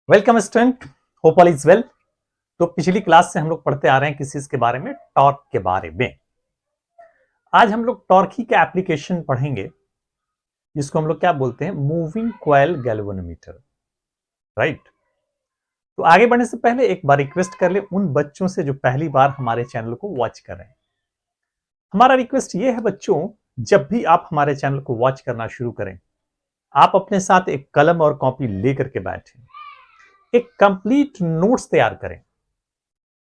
Welcome student, hope all is well. तो पिछली class से हम लोग पढ़ते आ रहे हैं किस चीज के बारे में, टॉर्क के बारे में। आज हम लोग टॉर्क ही का एप्लीकेशन पढ़ेंगे, जिसको हम लोग क्या बोलते हैं, मूविंग कॉइल गैल्वेनोमीटर, राइट। तो आगे बढ़ने से पहले एक बार रिक्वेस्ट कर ले उन बच्चों से जो पहली बार हमारे चैनल को वॉच कर रहे हैं। हमारा रिक्वेस्ट ये है बच्चों, जब भी आप हमारे चैनल को वॉच करना शुरू करें, आप अपने साथ एक कलम और कॉपी लेकर के बैठें, एक कंप्लीट नोट्स तैयार करें।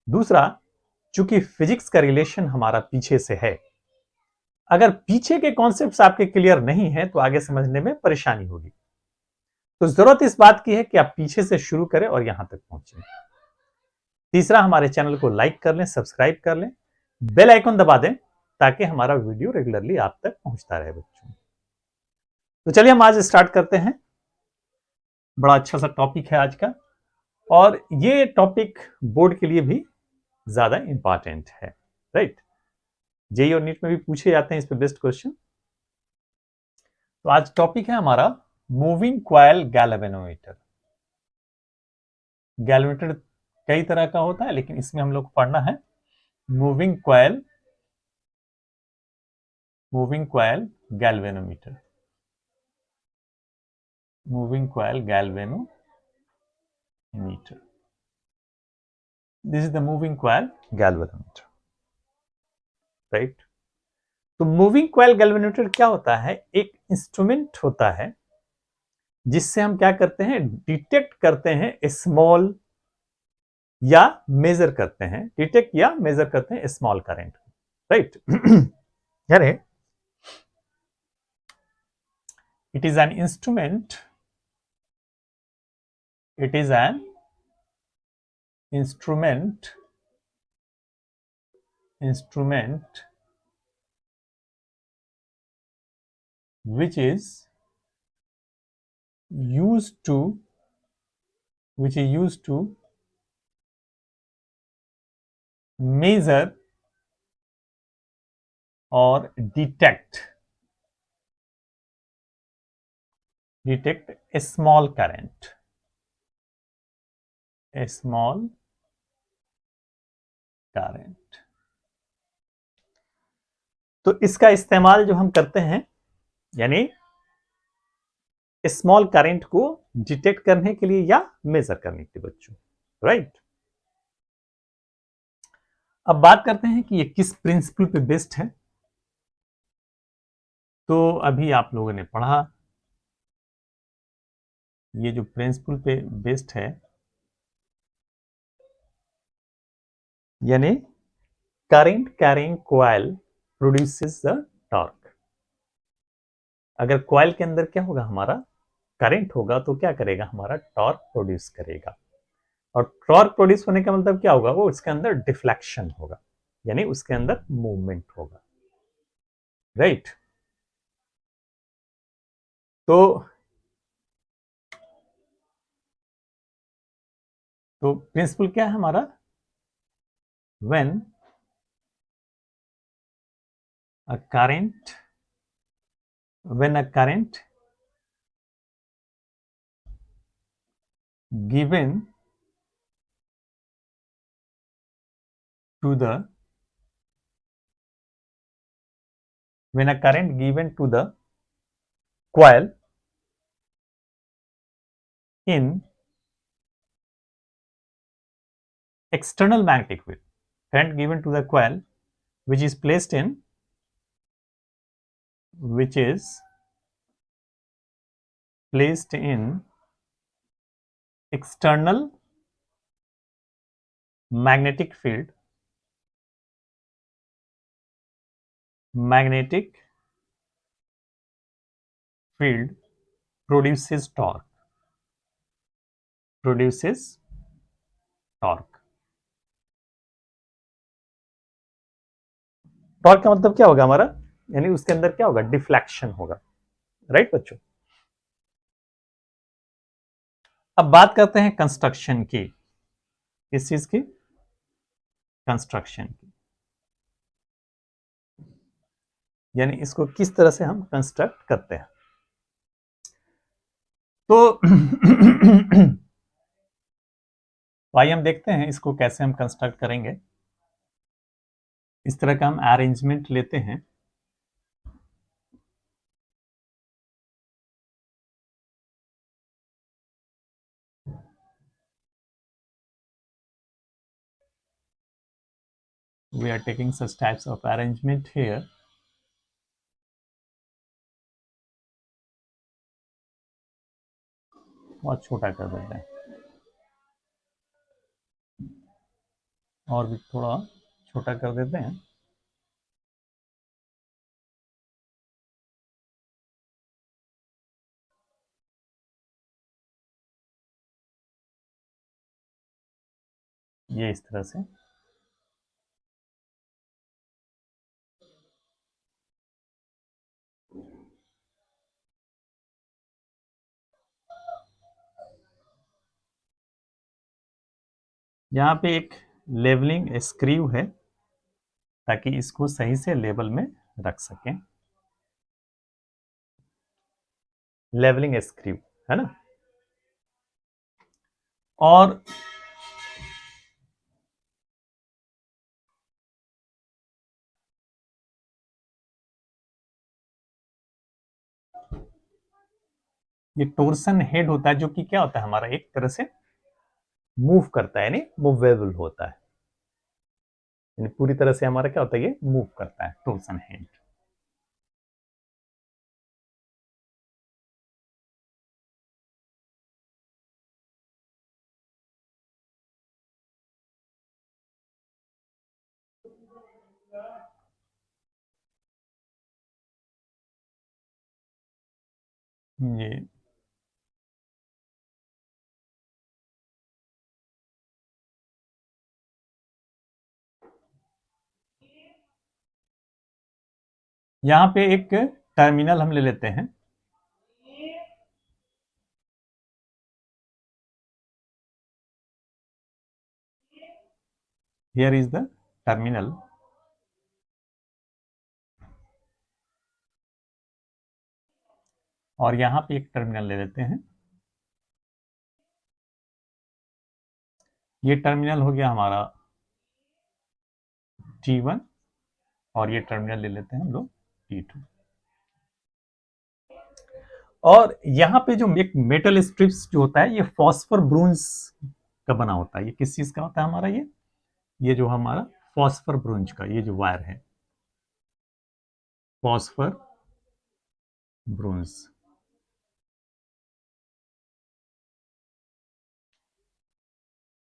दूसरा, चूंकि फिजिक्स का रिलेशन हमारा पीछे से है, अगर पीछे के कॉन्सेप्ट्स आपके क्लियर नहीं है तो आगे समझने में परेशानी होगी। तो जरूरत इस बात की है कि आप पीछे से शुरू करें और यहां तक पहुंचे। तीसरा, हमारे चैनल को लाइक कर लें, सब्सक्राइब कर लें, बेल आइकन दबा दें ताकि हमारा वीडियो रेगुलरली आप तक पहुंचता रहे बच्चों। तो चलिए हम आज स्टार्ट करते हैं। बड़ा अच्छा सा टॉपिक है आज का, और ये टॉपिक बोर्ड के लिए भी ज्यादा इंपॉर्टेंट है, राइट। जेईई और नीट में भी पूछे जाते हैं इस पे बेस्ट क्वेश्चन। तो आज टॉपिक है हमारा मूविंग कॉइल गैल्वेनोमीटर। गैल्वेनोमीटर कई तरह का होता है, लेकिन इसमें हम लोग पढ़ना है moving coil galvanometer. Moving coil galvanometer, this is the moving coil galvanometer, right. तो मूविंग कॉइल गैल्वेनोमीटर क्या होता है? एक इंस्ट्रूमेंट होता है जिससे हम क्या करते हैं, डिटेक्ट करते हैं स्मॉल या मेजर करते हैं, डिटेक्ट या मेजर करते हैं स्मॉल करंट, राइट। यानी it is an instrument it is an instrument which is used to measure or detect a small current, तो इसका इस्तेमाल जो हम करते हैं, यानी स्मॉल करंट को डिटेक्ट करने के लिए या मेजर करने के लिए बच्चों, राइट। अब बात करते हैं कि ये किस प्रिंसिपल पे बेस्ड है। तो अभी आप लोगों ने पढ़ा, ये जो प्रिंसिपल पे बेस्ड है, यानी current carrying coil produces the torque. अगर कॉइल के अंदर क्या होगा, हमारा करंट होगा, तो क्या करेगा, हमारा टॉर्क प्रोड्यूस करेगा। और टॉर्क प्रोड्यूस होने का मतलब क्या होगा, वो उसके अंदर डिफ्लेक्शन होगा, यानी उसके अंदर मूवमेंट होगा, राइट। तो प्रिंसिपल क्या है हमारा, when a current given to the coil in external magnetic field, current given to the coil which is placed in external magnetic field produces torque, torque का मतलब क्या होगा हमारा, यानी उसके अंदर क्या होगा, डिफ्लेक्शन होगा, राइट बच्चों। अब बात करते हैं कंस्ट्रक्शन की, किस चीज की, कंस्ट्रक्शन की, यानी इसको किस तरह से हम कंस्ट्रक्ट करते हैं। तो तो आइए हम देखते हैं इसको कैसे हम कंस्ट्रक्ट करेंगे। इस तरह का हम अरेंजमेंट लेते हैं। We are taking such types of arrangement here. बहुत छोटा कर देते हैं और भी थोड़ा छोटा कर देते हैं। ये इस तरह से। यहाँ पे एक लेवलिंग स्क्रू है ताकि इसको सही से लेवल में रख सकें। लेवलिंग स्क्रू है ना। और ये टोर्सन हेड होता है जो कि क्या होता है हमारा एक तरह से मूव करता है, यानी मूवेबल होता है, यानी पूरी तरह से हमारा क्या होता है ये मूव करता है टोर्सन हेड। ये यहाँ पे एक टर्मिनल हम ले लेते हैं। Here is the terminal. और यहाँ पे एक टर्मिनल ले लेते हैं। ये टर्मिनल हो गया हमारा T1 और ये टर्मिनल ले लेते हैं हम लोग T2। और यहाँ पे जो एक मेटल स्ट्रिप्स जो होता है ये फॉस्फर ब्रोंज का बना होता है। ये किस चीज का होता है हमारा ये जो हमारा फॉस्फर ब्रोंज का ये जो वायर है, फॉस्फर ब्रोंज।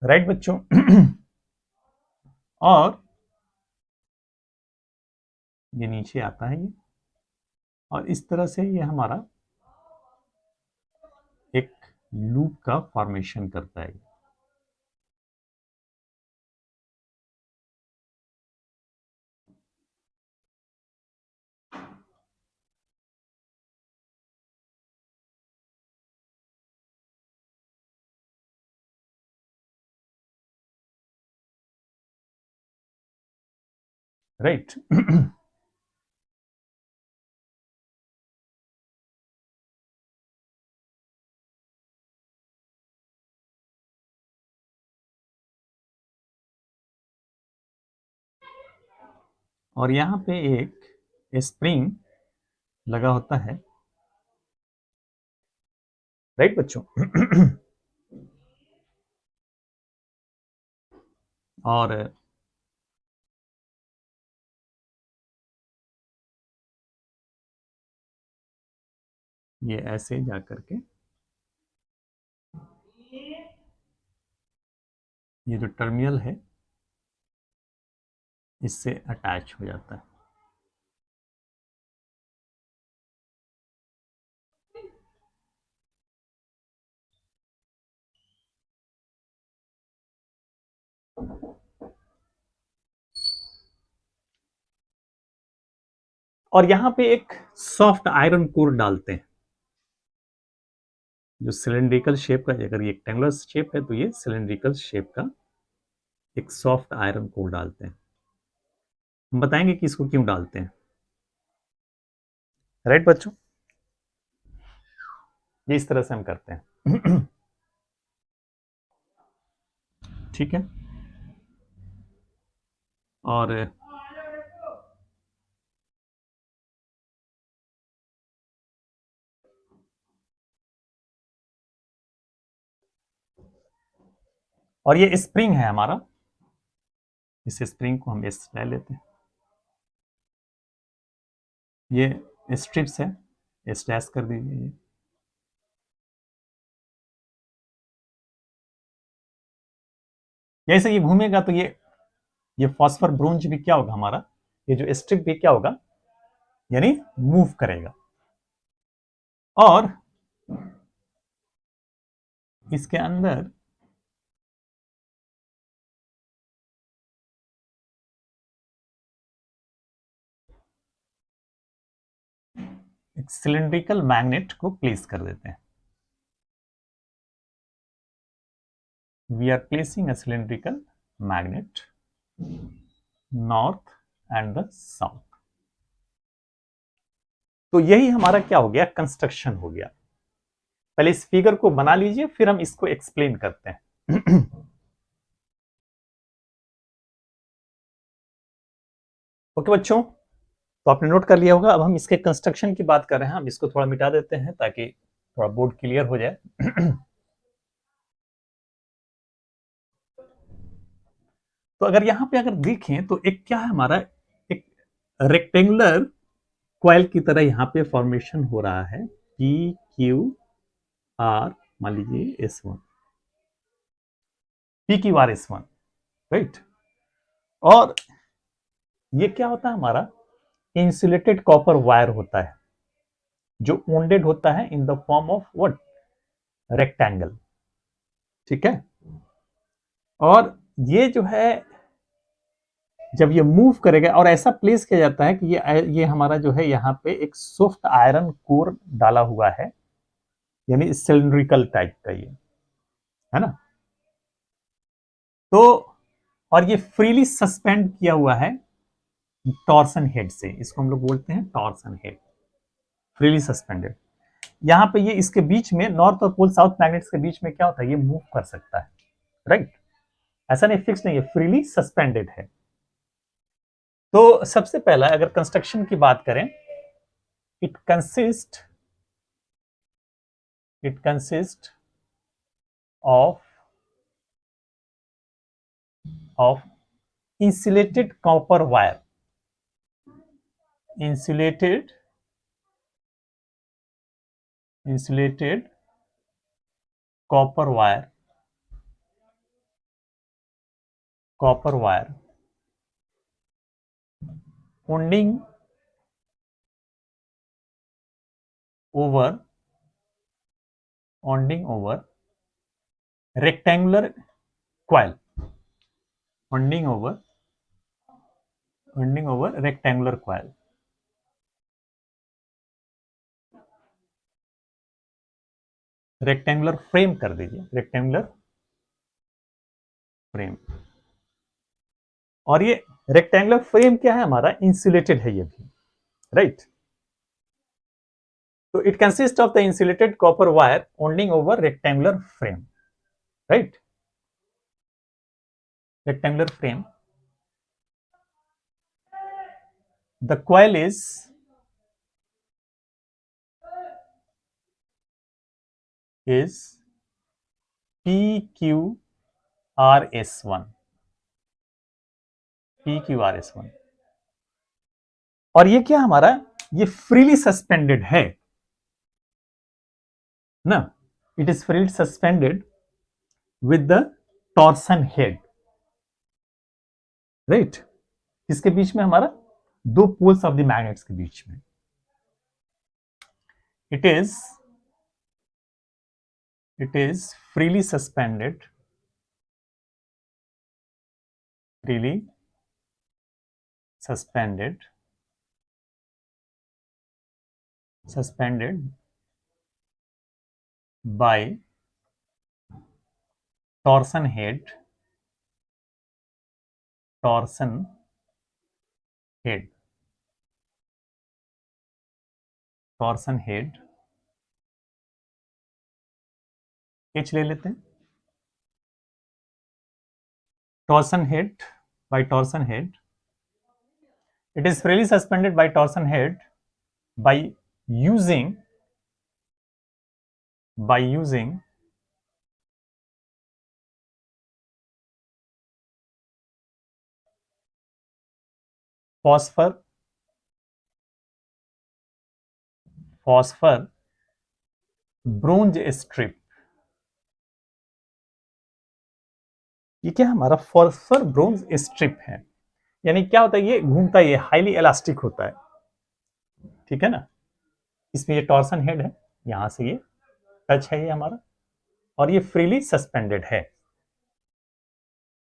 राइट बच्चों। और ये नीचे आता है ये, और इस तरह से ये हमारा एक लूप का फॉर्मेशन करता है। राइट। और यहाँ पे एक स्प्रिंग लगा होता है। राइट बच्चों। और ये ऐसे जा करके ये जो टर्मिनल है इससे अटैच हो जाता है। और यहां पे एक सॉफ्ट आयरन कोर डालते हैं जो सिलेंड्रिकल शेप का, अगर ये रेक्टेंगुलर शेप है तो ये सिलेंड्रिकल शेप का एक सॉफ्ट आयरन कोर डालते हैं। हम बताएंगे कि इसको क्यों डालते हैं। राइट बच्चों, ये इस तरह से हम करते हैं। ठीक है। और ये स्प्रिंग है हमारा, इस स्प्रिंग को हम एस ले लेते हैं। ये स्ट्रिप्स है, एस डैश कर दीजिए। ये जैसे ये घूमेगा तो ये फॉस्फर ब्रोंज भी क्या होगा हमारा, ये जो स्ट्रिप भी क्या होगा, यानी मूव करेगा। और इसके अंदर एक सिलिंड्रिकल मैग्नेट को प्लेस कर देते हैं। We are placing a cylindrical magnet north and the south. तो यही हमारा क्या हो गया, कंस्ट्रक्शन हो गया। पहले इस फिगर को बना लीजिए, फिर हम इसको एक्सप्लेन करते हैं। ओके बच्चों, तो आपने नोट कर लिया होगा। अब हम इसके कंस्ट्रक्शन की बात कर रहे हैं, हम इसको थोड़ा मिटा देते हैं ताकि थोड़ा बोर्ड क्लियर हो जाए। तो अगर यहां पे अगर देखें तो एक क्या है हमारा, एक रेक्टेंगुलर क्वाइल की तरह यहां पे फॉर्मेशन हो रहा है, पी क्यू आर, मान लीजिए S1, P Q R S1, right. और ये क्या होता है हमारा, इंसुलेटेड कॉपर वायर होता है, जो वोंडेड होता है in the form of what, rectangle. ठीक है। और ये जो है, जब ये मूव करेगा और ऐसा प्लेस किया जाता है कि ये हमारा जो है यहाँ पे एक सॉफ्ट आयरन कोर डाला हुआ है, यानी सिलिंड्रिकल टाइप का ये है ना। तो और ये फ्रीली सस्पेंड किया हुआ है टॉर्सन हेड से, इसको हम लोग बोलते हैं टॉर्सन हेड, फ्रीली सस्पेंडेड। यहाँ पे ये इसके बीच में नॉर्थ और पोल साउथ मैग्नेट्स के बीच में क्या होता है, ये मूव कर सकता है, राइट। ऐसा नहीं, फिक्स नहीं है, फ्रीली सस्पेंडेड है। तो सबसे पहला अगर कंस्ट्रक्शन की बात करें, it consist of of insulated copper wire, insulated copper wire, wounding over rectangular coil, wounding over rectangular coil। Rectangular frame कर दीजिए, रेक्टेंगुलर फ्रेम। और ये रेक्टेंगुलर फ्रेम क्या है हमारा, इंसुलेटेड है ये भी, राइट। तो it consist of the insulated copper wire wounding over rectangular frame, right. Rectangular frame, the coil is PQRS1, PQRS1। और ये क्या हमारा, ये फ्रीली सस्पेंडेड है ना, it is freely suspended with the torsion head, right. इसके बीच में हमारा दो पोल्स ऑफ द मैग्नेट्स के बीच में, it is freely suspended, freely suspended by torsion head, torsion head, torsion head, H ले लेते हैं। torsion head, by torsion head. It is freely suspended by torsion head by using phosphor bronze strip. ये क्या हमारा phosphor bronze strip है, यानी क्या होता है, ये घूमता है, ये हाईली इलास्टिक होता है, ठीक है ना। इसमें ये टॉर्सन हेड है, यहां से ये टच है ये हमारा, और ये फ्रीली सस्पेंडेड है,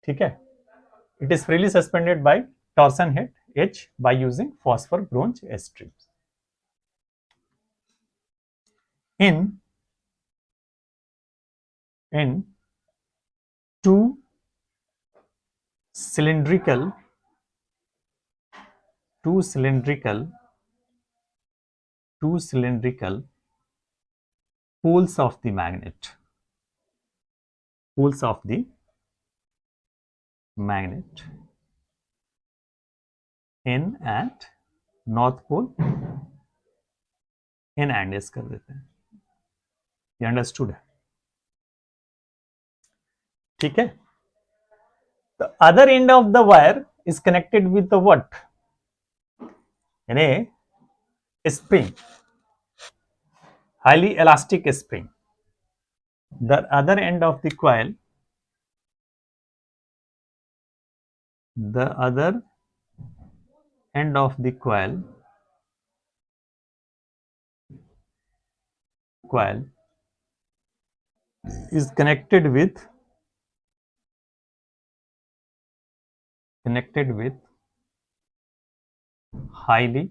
ठीक है। It is freely suspended bye torsion head H by using phosphor bronze strips in two cylindrical poles of the magnet, N and North Pole, N and S कर देते हैं, ये अंडरस्टूड है, ठीक है। The other end of the wire is connected with the what? यानी spring, highly elastic spring. The other end of the coil, is connected with highly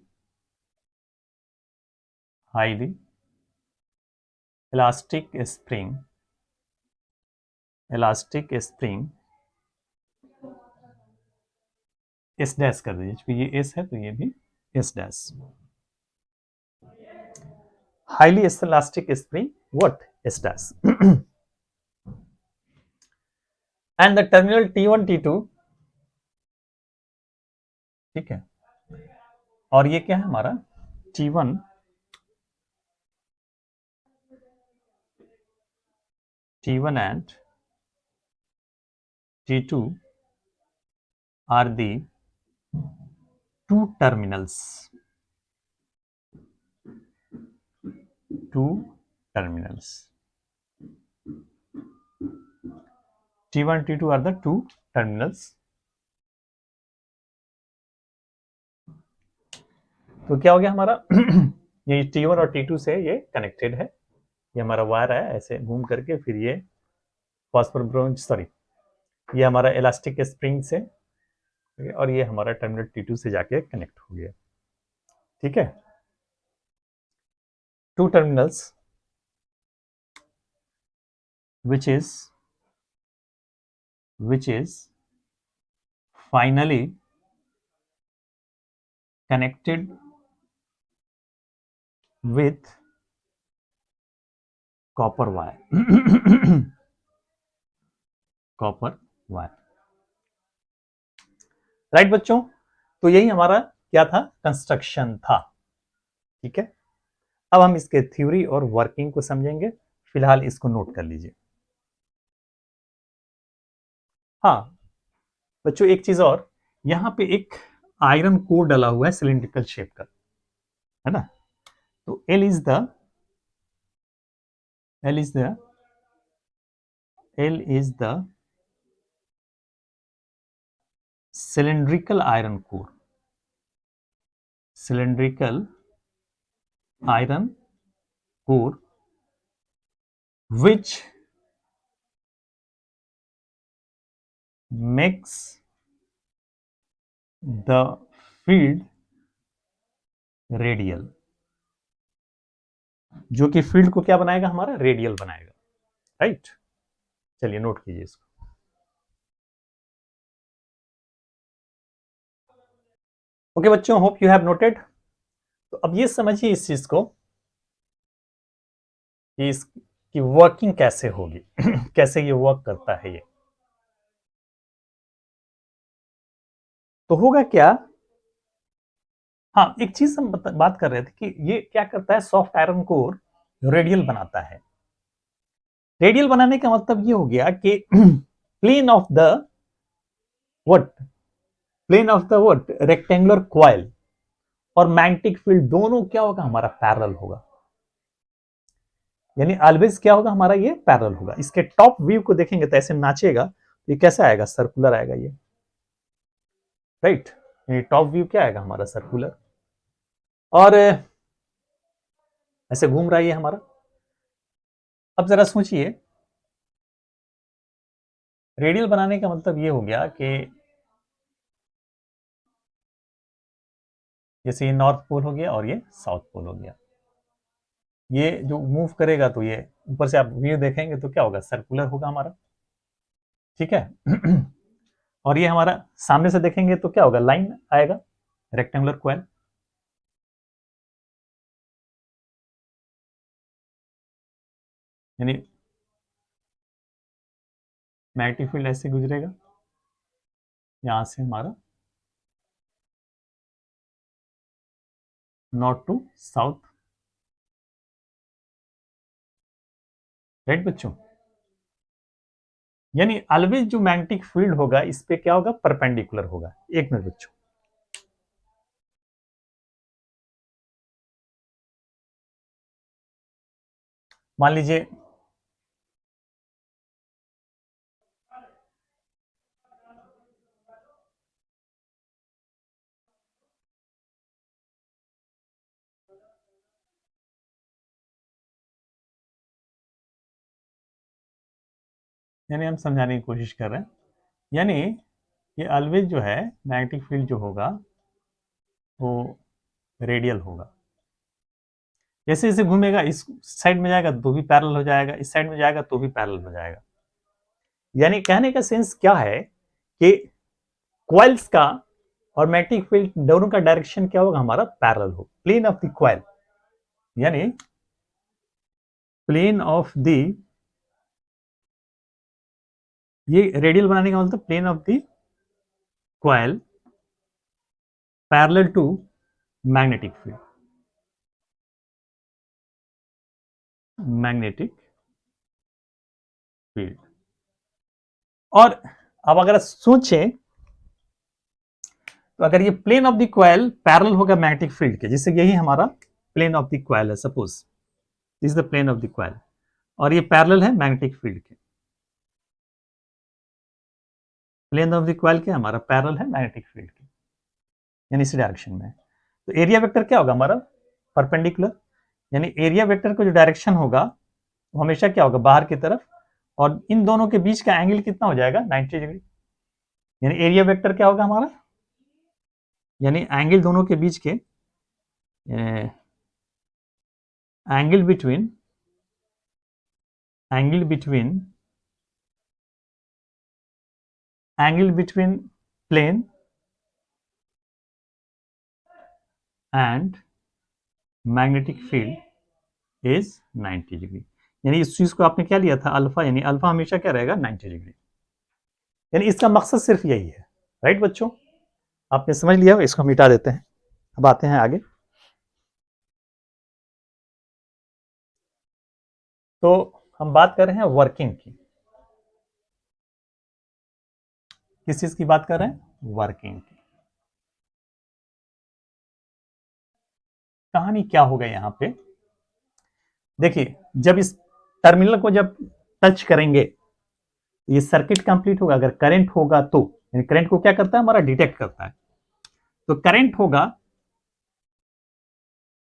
elastic spring, S dash कर दीजिए, क्योंकि ये S है तो ये भी S dash, highly elastic spring, what? S dash. And the terminal T1 T2, ठीक है, और ये क्या है हमारा T1 and T2 are the two terminals, T1 T2 are the two terminals. तो क्या हो गया हमारा ये T1 और T2 से ये कनेक्टेड है, ये हमारा वायर है ऐसे घूम करके, फिर ये फॉस्फर ब्रोंज ये हमारा इलास्टिक स्प्रिंग से, और ये हमारा टर्मिनल T2 से जाके कनेक्ट हो गया, ठीक है। Two terminals which is finally connected with copper wire. Right बच्चों, तो यही हमारा क्या था, कंस्ट्रक्शन था, ठीक है। अब हम इसके थ्योरी और वर्किंग को समझेंगे, फिलहाल इसको नोट कर लीजिए। हाँ बच्चों, एक चीज और, यहां पे एक आयरन कोर डला हुआ है सिलिंड्रिकल शेप का, है ना। तो L is the cylindrical iron core, which makes the field radial, जो कि फील्ड को क्या बनाएगा, हमारा रेडियल बनाएगा, राइट। चलिए नोट कीजिए इसको। ओके बच्चों, होप यू हैव नोटेड। तो अब ये समझिए इस चीज को कि इसकी वर्किंग कैसे होगी कैसे ये वर्क करता है ये। तो होगा क्या, हाँ एक चीज हम बात कर रहे थे कि ये क्या करता है, सॉफ्ट आयरन कोर रेडियल बनाता है। रेडियल बनाने का मतलब ये हो गया कि plane of the what, plane of the what rectangular coil और मैग्नेटिक फील्ड दोनों क्या होगा, हमारा पैरेलल होगा। यानी ऑलवेज क्या होगा हमारा, ये पैरेलल होगा। इसके टॉप व्यू को देखेंगे तो ऐसे नाचेगा, तो ये कैसा आएगा, सर्कुलर आएगा ये, राइट। ये टॉप व्यू क्या आएगा हमारा, सर्कुलर। और ऐसे घूम रहा है ये हमारा। अब जरा सोचिए, रेडियल बनाने का मतलब ये हो गया कि जैसे ये नॉर्थ पोल हो गया और ये साउथ पोल हो गया, ये जो मूव करेगा तो ये ऊपर से आप व्यू देखेंगे तो क्या होगा, सर्कुलर होगा हमारा, ठीक है। और ये हमारा सामने से देखेंगे तो क्या होगा, लाइन आएगा, रेक्टेंगुलर क्वाइल। यानी मैग्नेटिक फील्ड ऐसे गुजरेगा यहां से हमारा नॉर्थ टू साउथ, राइट बच्चों। यानी ऑलवेज जो मैग्नेटिक फील्ड होगा इस पे क्या होगा, परपेंडिकुलर होगा। एक मिनट बच्चों, मान लीजिए यानी हम समझाने की कोशिश कर रहे हैं, यानी ये ऑलवेज जो है मैग्नेटिक फील्ड जो होगा वो रेडियल होगा। जैसे जैसे घूमेगा इस साइड में जाएगा तो भी पैरेलल हो जाएगा, इस साइड में जाएगा तो भी पैरेलल हो जाएगा। यानी कहने का सेंस क्या है कि क्वाइल्स का और मैग्नेटिक फील्ड दोनों का डायरेक्शन क्या होगा, हमारा पैरेलल हो। प्लेन ऑफ द क्वाइल, यानी प्लेन ऑफ द, ये रेडियल बनाने का मतलब plane of the coil parallel to magnetic field, magnetic field. और अब अगर सोचें तो अगर ये plane of the coil parallel होगा मैग्नेटिक फील्ड के, जैसे यही हमारा प्लेन ऑफ द क्वाइल है, suppose this is the plane of the coil, और ये पैरेलल है मैग्नेटिक फील्ड के। प्लेन ऑफ द क्वाइल क्या हमारा पैरेलल है मैग्नेटिक फील्ड के, यानी इसी डायरेक्शन में। तो एरिया वेक्टर क्या होगा हमारा, परपेंडिकुलर। यानी एरिया वेक्टर का जो डायरेक्शन होगा वो हमेशा क्या होगा, बाहर की तरफ। और इन दोनों के बीच का एंगल कितना हो जाएगा, 90 डिग्री। यानी एरिया वेक्टर क्या होगा हमारा, यानी एंगल दोनों के बीच के, angle between, angle between, angle between plane and magnetic field is 90 degree. यानी इस चीज को आपने क्या लिया था, अल्फा, यानी अल्फा हमेशा क्या रहेगा, 90 डिग्री। यानी इसका मकसद सिर्फ यही है, राइट बच्चों। आपने समझ लिया, इसको मिटा देते हैं। अब आते हैं आगे। तो हम बात कर रहे हैं वर्किंग की, किस चीज की बात कर रहे हैं, वर्किंग की। कहानी क्या होगा यहां पे, देखिए जब इस टर्मिनल को जब टच करेंगे तो ये सर्किट कंप्लीट होगा। अगर करंट होगा तो, यानी करंट को क्या करता है हमारा, डिटेक्ट करता है। तो करंट होगा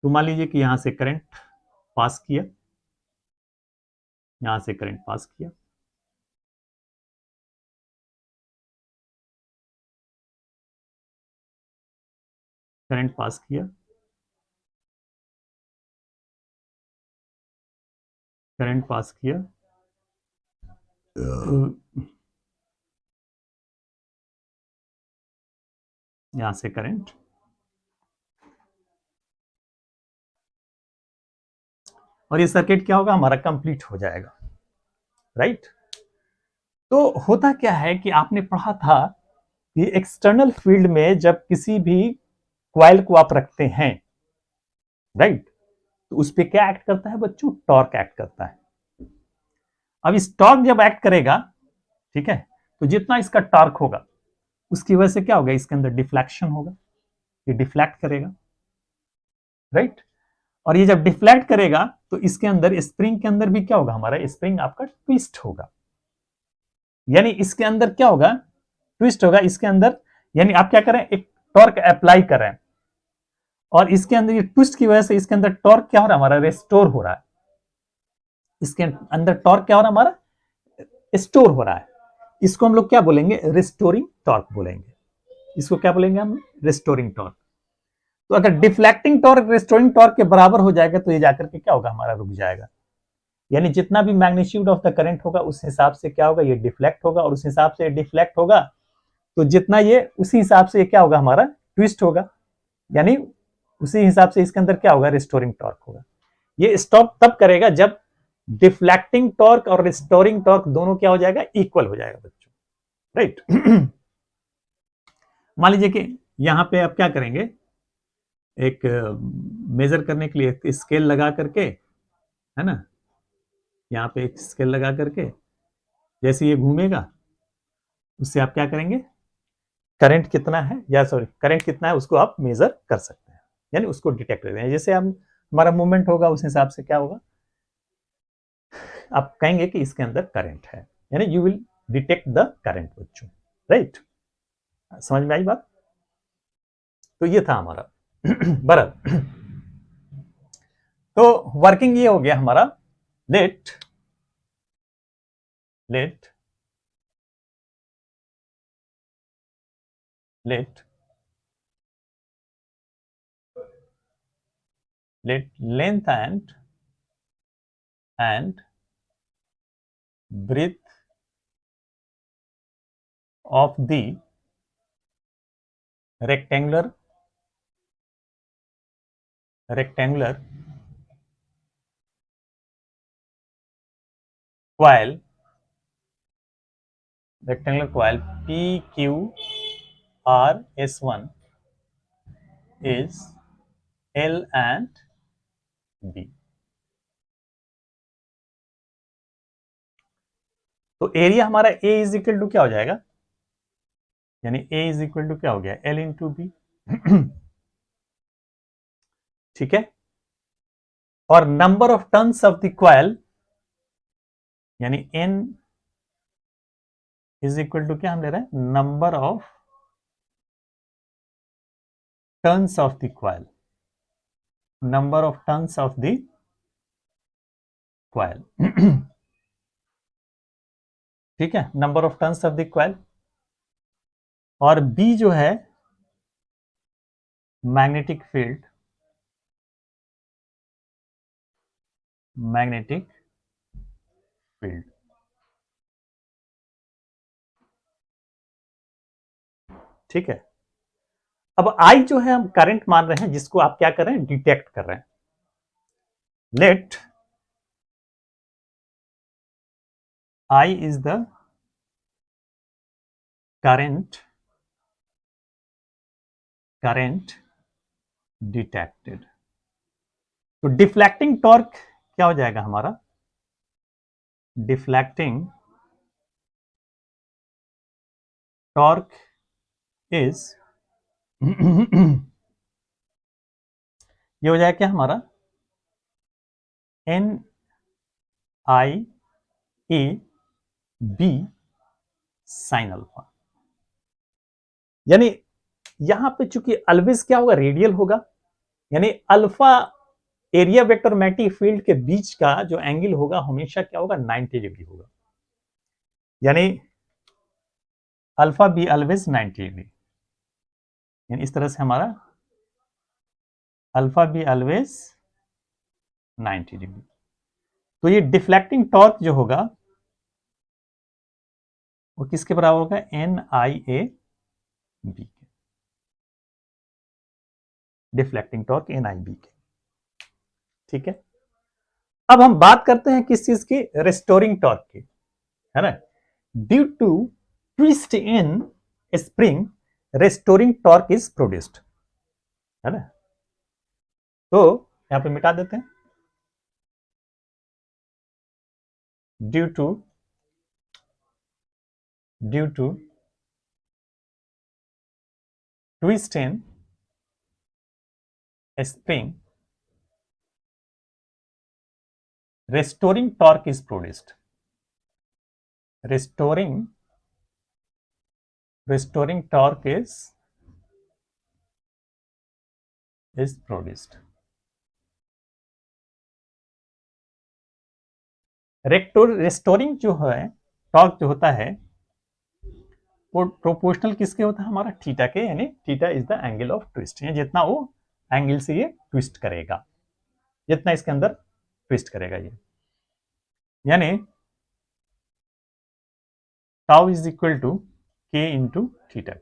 तो मान लीजिए कि यहां से करंट पास किया, यहां से करंट पास किया, करंट पास किया, करंट पास किया, यहां से करंट, और ये सर्किट क्या होगा हमारा, कंप्लीट हो जाएगा, राइट। तो होता क्या है कि आपने पढ़ा था कि एक्सटर्नल फील्ड में जब किसी भी क्वाइल को आप रखते हैं, राइट, तो उस पर क्या एक्ट करता है बच्चों? टॉर्क एक्ट करता है। अब इस टॉर्क जब एक्ट करेगा, ठीक है, तो जितना इसका टॉर्क होगा उसकी वजह से क्या होगा? इसके अंदर डिफ्लेक्शन होगा, ये डिफ्लेक्ट करेगा, राइट। और ये जब डिफ्लेक्ट करेगा तो इसके अंदर, स्प्रिंग के अंदर भी क्या होगा? हमारा स्प्रिंग आपका ट्विस्ट होगा। यानी इसके अंदर क्या होगा? ट्विस्ट होगा इसके अंदर। यानी आप क्या करें? एक टॉर्क अप्लाई करें और इसके अंदर ये ट्विस्ट की वजह से इसके अंदर टॉर्क क्या हो रहा है? हमारा रेस्टोर हो रहा है। इसके अंदर टॉर्क क्या हो रहा है? हमारा स्टोर हो रहा है। इसको हम लोग क्या बोलेंगे? रिस्टोरिंग टॉर्क बोलेंगे। इसको क्या बोलेंगे हम? Restoring torque. तो अगर डिफ्लेक्टिंग टॉर्क रिस्टोरिंग टॉर्क के बराबर हो जाएगा तो ये जाकर के क्या होगा? हमारा रुक जाएगा। यानी जितना भी मैग्नीट्यूड ऑफ द करंट होगा उस हिसाब से क्या होगा? ये डिफ्लेक्ट होगा, और उस हिसाब से डिफ्लेक्ट होगा तो जितना ये, उसी हिसाब से ये क्या होगा? हमारा ट्विस्ट होगा। यानी उसी हिसाब से इसके अंदर क्या होगा? रिस्टोरिंग टॉर्क होगा। ये स्टॉप तब करेगा जब डिफ्लेक्टिंग टॉर्क और रिस्टोरिंग टॉर्क दोनों क्या हो जाएगा? इक्वल हो जाएगा बच्चों, राइट। मान लीजिए कि यहां पे आप क्या करेंगे? एक मेजर करने के लिए स्केल लगा करके, है ना, यहाँ पे एक स्केल लगा करके जैसे ये घूमेगा उससे आप क्या करेंगे? करंट कितना है, या सॉरी करंट कितना है उसको आप मेजर कर सकते हैं, यानी उसको डिटेक्ट कर हैं। जैसे हम हमारा मूवमेंट होगा उस हिसाब से क्या होगा? आप कहेंगे कि इसके अंदर करंट है, यानी you will detect the current बच्चों, राइट। समझ में आई बात? तो ये था हमारा बराबर। तो वर्किंग ये हो गया हमारा। Let let let let length and breadth of the rectangular coil PQRS1 is L and B। तो एरिया हमारा A इज इक्वल टू क्या हो जाएगा? यानी A इज इक्वल टू क्या हो गया? L into B. ठीक है। और number of turns of the coil यानी N इज इक्वल टू क्या हम ले रहे हैं? Number of turns of the coil, number of turns of the coil. ठीक है, number of turns of the coil. और बी जो है मैग्नेटिक फील्ड, मैग्नेटिक फील्ड। ठीक है। अब आई जो है हम करंट मान रहे हैं, जिसको आप क्या कर रहे हैं? डिटेक्ट कर रहे हैं। Let I is the current detected. तो डिफ्लेक्टिंग टॉर्क क्या हो जाएगा हमारा? डिफ्लेक्टिंग टॉर्क इज ये हो जाएगा क्या हमारा? N I A B sine alpha. यानी यहां पे चूंकि ऑलवेज क्या होगा? रेडियल होगा। यानी alpha area vector magnetic field के बीच का जो एंगल होगा हमेशा क्या होगा? 90 डिग्री होगा। यानी अल्फा बी ऑलवेज 90 डिग्री। यानी इस तरह से हमारा अल्फा बी ऑलवेज 90 डिग्री। तो ये डिफ्लेक्टिंग टॉर्क जो होगा वो किसके बराबर होगा? एन आई ए बी के। डिफ्लेक्टिंग टॉर्क एन आई बी के। ठीक है। अब हम बात करते हैं किस चीज की? रिस्टोरिंग टॉर्क की, है ना। Due to twist in spring restoring torque is produced, है ना। तो यहां पे मिटा देते हैं, due to twist in spring restoring torque is produced. Restoring torque is produced. Restoring जो है टॉर्क जो होता है वो प्रोपोर्शनल किसके होता है, हमारा थीटा के, यानी theta is the angle of twist. जितना वो एंगल से ये ट्विस्ट करेगा, जितना इसके अंदर ट्विस्ट करेगा ये, यानी टाउ इज इक्वल टू के इंटू थीटा।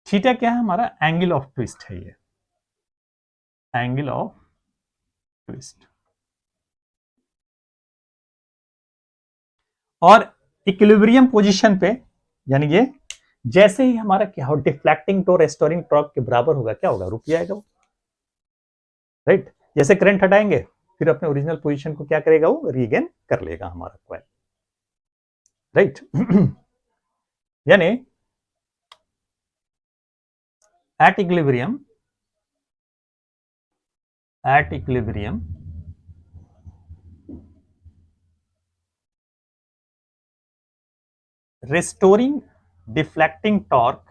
थीटा क्या है, हमारा एंगल ऑफ ट्विस्ट है, ये एंगल ऑफ ट्विस्ट। और इक्विलिब्रियम पोजीशन पे, यानी ये जैसे ही हमारा क्या हो, डिफ्लेक्टिंग टू रेस्टोरिंग टॉर्क के बराबर होगा, क्या होगा, रुक जाएगा वो, राइट। जैसे करंट हटाएंगे फिर अपने ओरिजिनल पोजीशन को क्या करेगा, वो रीगेन कर लेगा हमारा कॉइल, राइट। यानी at equilibrium restoring deflecting torque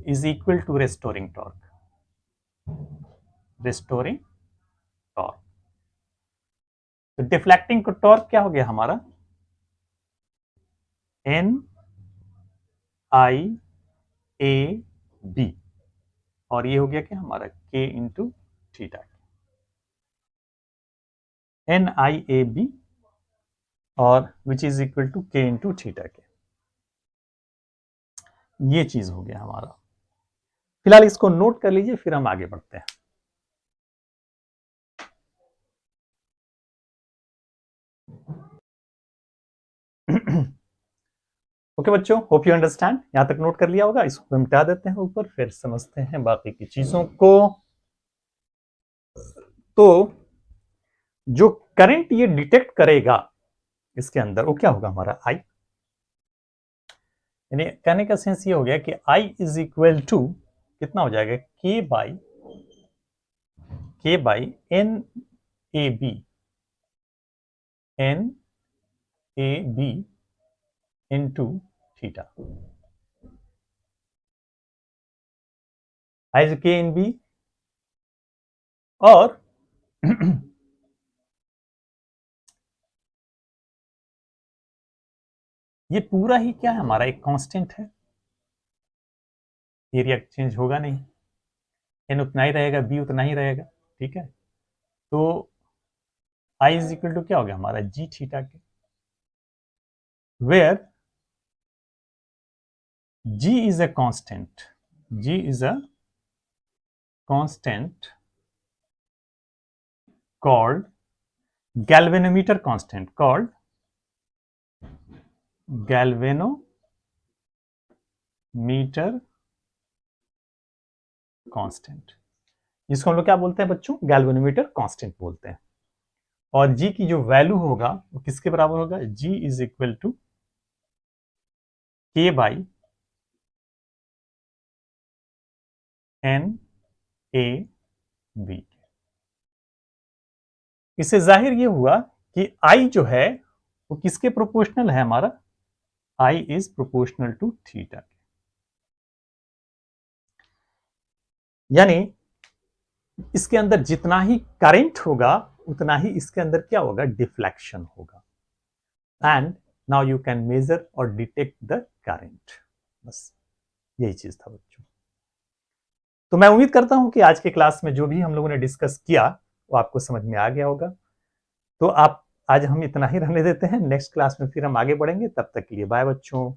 is equal to restoring torque। तो डिफ्लेक्टिंग टॉर्क क्या हो गया हमारा, NIAB, और ये हो गया क्या हमारा K इंटू थीटा, NIAB, और which is equal to K into theta के। ये चीज हो गया हमारा। फिलहाल इसको नोट कर लीजिए, फिर हम आगे बढ़ते हैं। ओके बच्चों, होप यू अंडरस्टैंड। यहां तक नोट कर लिया होगा, इसको मिटा देते हैं ऊपर, फिर समझते हैं बाकी की चीजों को। तो जो करंट ये डिटेक्ट करेगा इसके अंदर, वो क्या होगा हमारा आई, यानी कहने का सेंस ये हो गया कि I इज इक्वल टू कितना हो जाएगा, K by NAB into theta. I is K in B, और ये पूरा ही क्या है हमारा, एक कांस्टेंट है, एरिया चेंज होगा नहीं, N उतना ही रहेगा, B उतना ही रहेगा, ठीक है। तो I इज इक्वल टू क्या हो गया हमारा, G थीटा के, where G is a constant, called galvanometer constant, जिसको हम लोग क्या बोलते हैं बच्चों, गैल्वेनोमीटर कांस्टेंट बोलते हैं। और G की जो वैल्यू होगा वो किसके बराबर होगा, G is equal to K by NAB। इससे जाहिर ये हुआ कि I जो है वो किसके प्रोपोर्शनल है, हमारा I is proportional to theta. यानी इसके अंदर जितना ही करंट होगा उतना ही इसके अंदर क्या होगा, डिफ्लेक्शन होगा। And now you can measure और डिटेक्ट द करंट। बस यही चीज था बच्चों। तो मैं उम्मीद करता हूं कि आज के क्लास में जो भी हम लोगों ने डिस्कस किया वो आपको समझ में आ गया होगा। तो आप आज हम इतना ही रहने देते हैं, नेक्स्ट क्लास में फिर हम आगे बढ़ेंगे। तब तक के लिए बाय बच्चों।